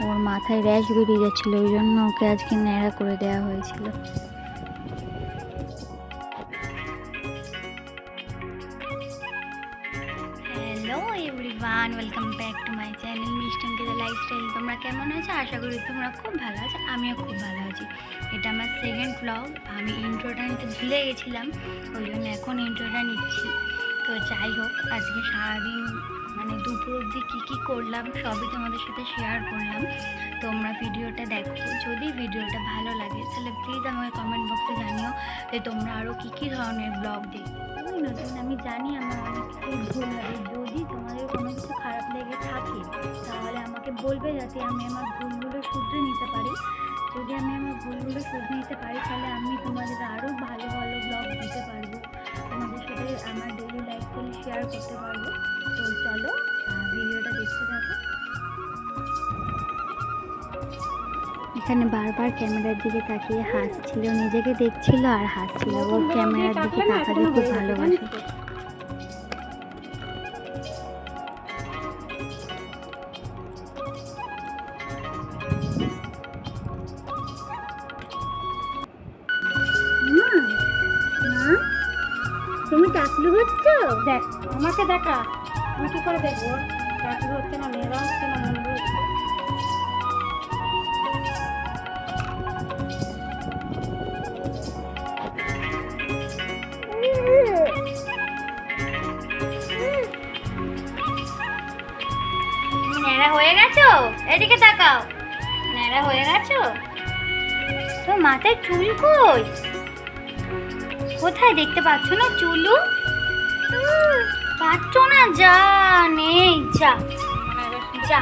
ওর মাথায় র্যাশ বেরিয়ে যাচ্ছিলো, ওই জন্য ওকে আজকে ন্যাড়া করে দেওয়া হয়েছিল। Hello everyone, welcome back to my channel মিষ্টি অঙ্কিতা লাইফস্টাইল। তোমরা কেমন আছো? আশা করি তোমরা খুব ভালো আছো, আমিও খুব ভালো আছি। এটা আমার সেকেন্ড ব্লগ। আমি ইন্ট্রোটা নিতে ভুলে গেছিলাম, ওই জন্য এখন ইন্ট্রোটা নিচ্ছি। তো যাই হোক, আজকে সারাদিন মানে দুপুর অবধি কী করলাম সবই তোমাদের সাথে শেয়ার করলাম। তোমরা ভিডিওটা দেখো, যদি ভিডিওটা ভালো লাগে তাহলে প্লিজ আমাকে কমেন্ট বক্সে জানিও যে তোমরা আরও কী ধরনের ব্লগ দেখবে। আমি নতুন, আমি জানি আমার অনেক কিছু ভুল হবে। যদি তোমাদের কোনো কিছু খারাপ লেগে থাকে তাহলে আমাকে বলবে, যাতে আমি আমার ভুলগুলো শুধরে নিতে পারি। যদি আমি আমার ভুলগুলো শুধরে নিতে পারি তাহলে আমি তোমাদের আরও ভালো ভালো ব্লগ দিতে পারবো, তোমাদের সাথে আমার ডেইলি লাইফস্টাইল শেয়ার করতে পারবো। তো চলো ভিডিওটা দেখতে থাকো। এখানে বারবার ক্যামেরার দিকে তাকিয়ে হাসছিল, নিজেকে দেখছিল আর হাসছিল। ও ক্যামেরার দিকে তাকাতে খুব ভালোবাসে। তুমি টাকলু হচ্ছো? দেখ আমাকে দেখা, আমি কি করে দেখবো? টাকলু হচ্ছে না, মেয়েরা হচ্ছে না, মন্দ হচ্ছে। ন্যাড়া হয়ে গেছো? এদিকে তাকাও। ন্যাড়া হয়ে গেছো? তো মাথায় চুল কই? কোথায় দেখতে পাচ্ছ না চুলু? পাচ্ছ না? যা নেই, যা যা।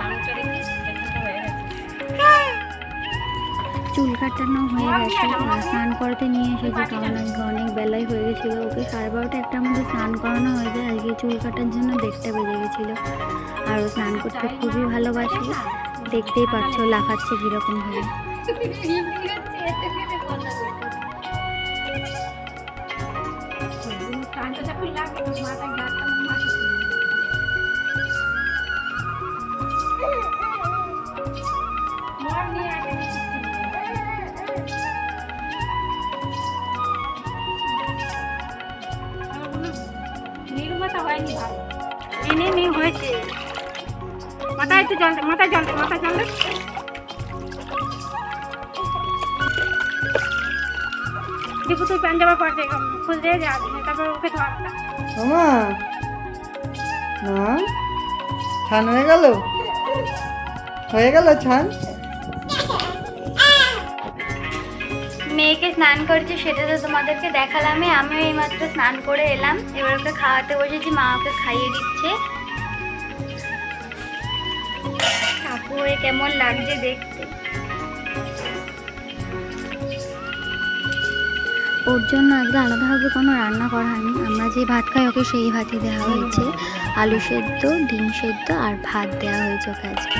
চুল কাটানো হয়ে গেছে, স্নান করতে নিয়ে এসেছি, কারণ আজকে অনেক বেলায় হয়ে গেছিলো। ওকে 12:30 একটার মধ্যে স্নান করানো হয়ে যায়। আজকে চুল কাটার জন্য 1:30টা বেজে গেছিলো। আর ও স্নান করতে খুবই ভালোবাসি, দেখতেই পাচ্ছ লাফাচ্ছে কীরকম ভাবে। হয়েছে মাথায় একটু জল, মাথায় জল, মাথায় জল। দীপু তুই প্যান্ট জামা পরে খুঁজতে যা, তারপর ওকে ধোয়া। মামা মা ছান হয়ে গেল ছান। মেয়েকে স্নান করছে সেটা তো তোমাদেরকে দেখালামই। আমিও এইমাত্র স্নান করে এলাম, এবার ওকে খাওয়াতে বসেছি, মা ওকে খাইয়ে দিচ্ছে। কাকু হয়ে কেমন লাগছে দেখতে। ওর জন্য আজকে আলাদাভাবে কোনো রান্না করা হয়নি, আমরা যে ভাত খাই ওকে সেই ভাতই দেওয়া হয়েছে। আলু সেদ্ধ, ডিম সেদ্ধ আর ভাত দেওয়া হয়েছে ওকে আজকে।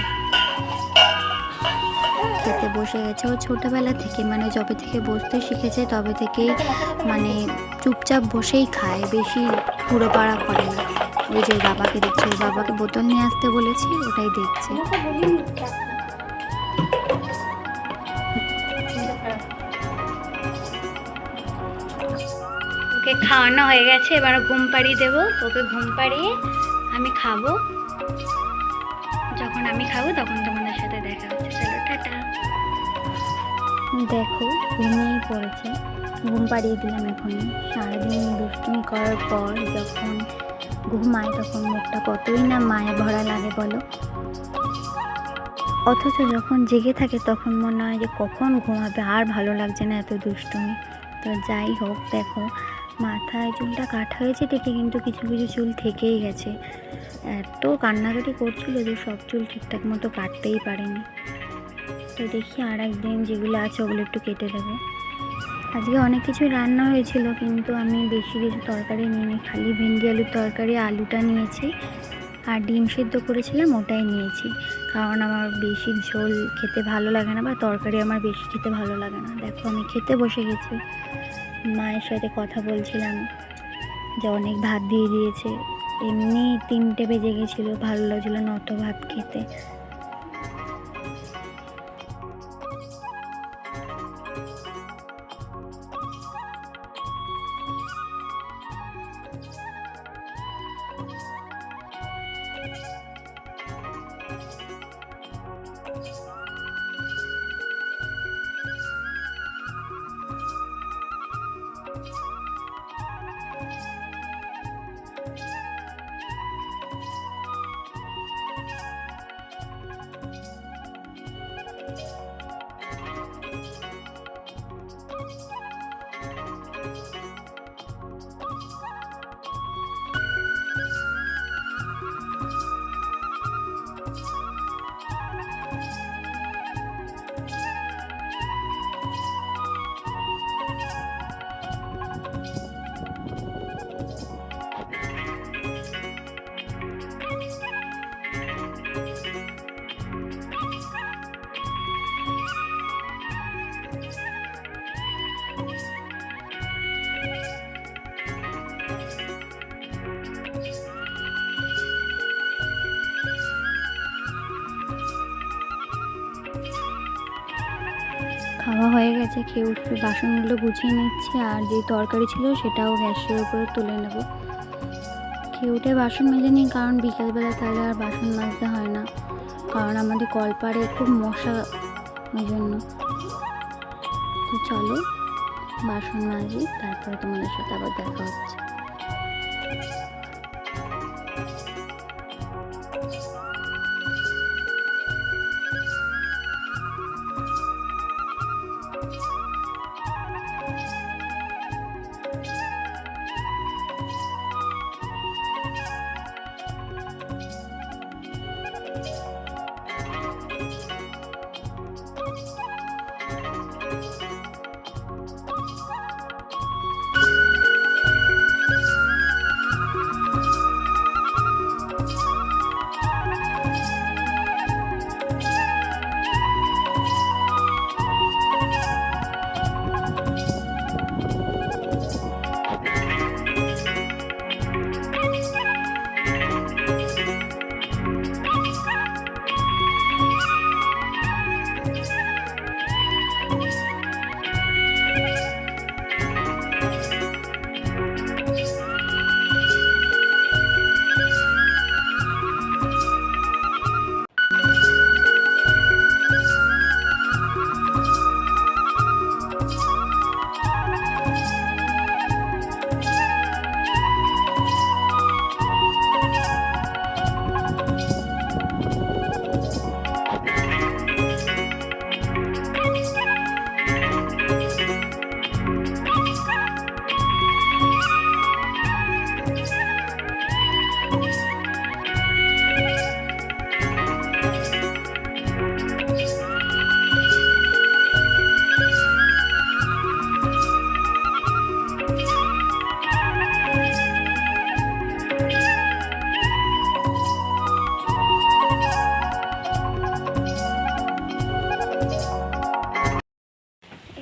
খেতে বসে গেছে। ও ছোটোবেলা থেকে মানে যবে থেকে বসতে শিখেছে তবে থেকেই মানে চুপচাপ বসেই খায়, বেশি ঘুরোপাড়া করে না। ওই যে বাবাকে দেখছে, ওই বাবাকে বোতল নিয়ে আসতে বলেছি, ওটাই দেখছে। ওকে খাওয়ানো হয়ে গেছে, এবার ঘুম পাড়িয়ে দেবো। ওকে ঘুম পাড়িয়ে আমি খাবো। যখন আমি খাবো তখন তোমাদের সাথে দেখা হচ্ছে। চলো টাটা। দেখো ঘুমিয়েই পড়েছে, ঘুম পাড়িয়ে দিলাম এখনই। সারাদিন দুষ্টুমি করার পর যখন ঘুমায় তখন মুখটা কতই না মায়ে ভরা লাগে বলো। অথচ যখন জেগে থাকে তখন মনে হয় যে কখন ঘুমাবে, আর ভালো লাগছে না এত দুষ্টুমি। তো যাই হোক, দেখো মাথায় চুলটা কাটা হয়েছে ঠিকই, কিন্তু কিছু কিছু চুল থেকেই গেছে। এত কান্নাকাটি করছিল যে সব চুল ঠিকঠাক মতো কাটতেই পারেনি। তো দেখি আর একদিন যেগুলো আছে ওগুলো একটু কেটে দেবো। আজকে অনেক কিছু রান্না হয়েছিল, কিন্তু আমি বেশি কিছু তরকারি নিইনি, খালি ভেন্ডি আলুর তরকারি, আলুটা নিয়েছি আর ডিম সেদ্ধ করেছিলাম ওটাই নিয়েছি। কারণ আমার বেশি ঝোল খেতে ভালো লাগে না, বা তরকারি আমার বেশি খেতে ভালো লাগে না। দেখো আমি খেতে বসে গেছি, মায়ের সাথে কথা বলছিলাম যে অনেক ভাত দিয়ে দিয়েছে। এমনি 3টে বেজে গেছিলো, ভালো লাগছিলো না অত ভাত খেতে। খাওয়া হয়ে গেছে, খেয়ে উঠবে, বাসনগুলো গুছিয়ে নিচ্ছি, আর যে তরকারি ছিল সেটাও গ্যাসের উপরে তুলে নেব। খেয়ে উঠে বাসন মেজে নিই, কারণ বিকেলবেলা তাহলে আর বাসন মাজতে হয় না, কারণ আমাদের কলপাড়ে খুব মশা, ওই জন্য। তো চলো বাসন মাজি, তারপরে তোমাদের সাথে আবার দেখা হচ্ছে।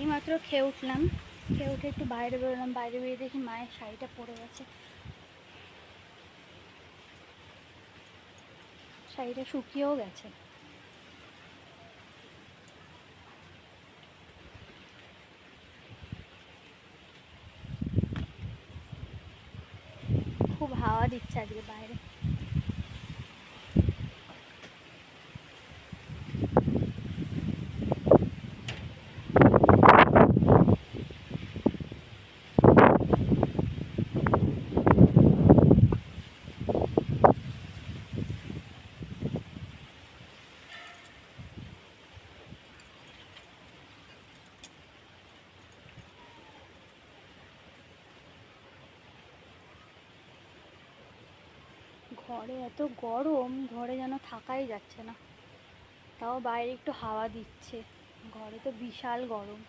এইমাত্র খেয়ে উঠলাম, খেয়ে উঠে একটু বাইরে বেরোলাম, বাইরে বেরিয়ে দেখি মায়ের শাড়িটা পরে গেছে। শাড়িটা শুকিয়েও গেছে। খুব হাওয়া দিচ্ছে আজকে বাইরে। ঘরে এত গরম, ঘরে যেন থাকাই যাচ্ছে না, তাও বাইরে একটু হাওয়া দিচ্ছে, ঘরে তো বিশাল গরম।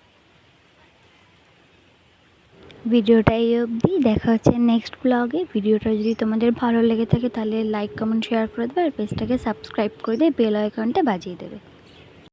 ভিডিওটা এই অবধি, দেখা হচ্ছে নেক্সট ব্লগে। ভিডিওটা যদি তোমাদের ভালো লেগে থাকে তাহলে লাইক কমেন্ট শেয়ার করে দেবে, আর পেজটাকে সাবস্ক্রাইব করে দিয়ে বেল আইকনটা বাজিয়ে দেবে।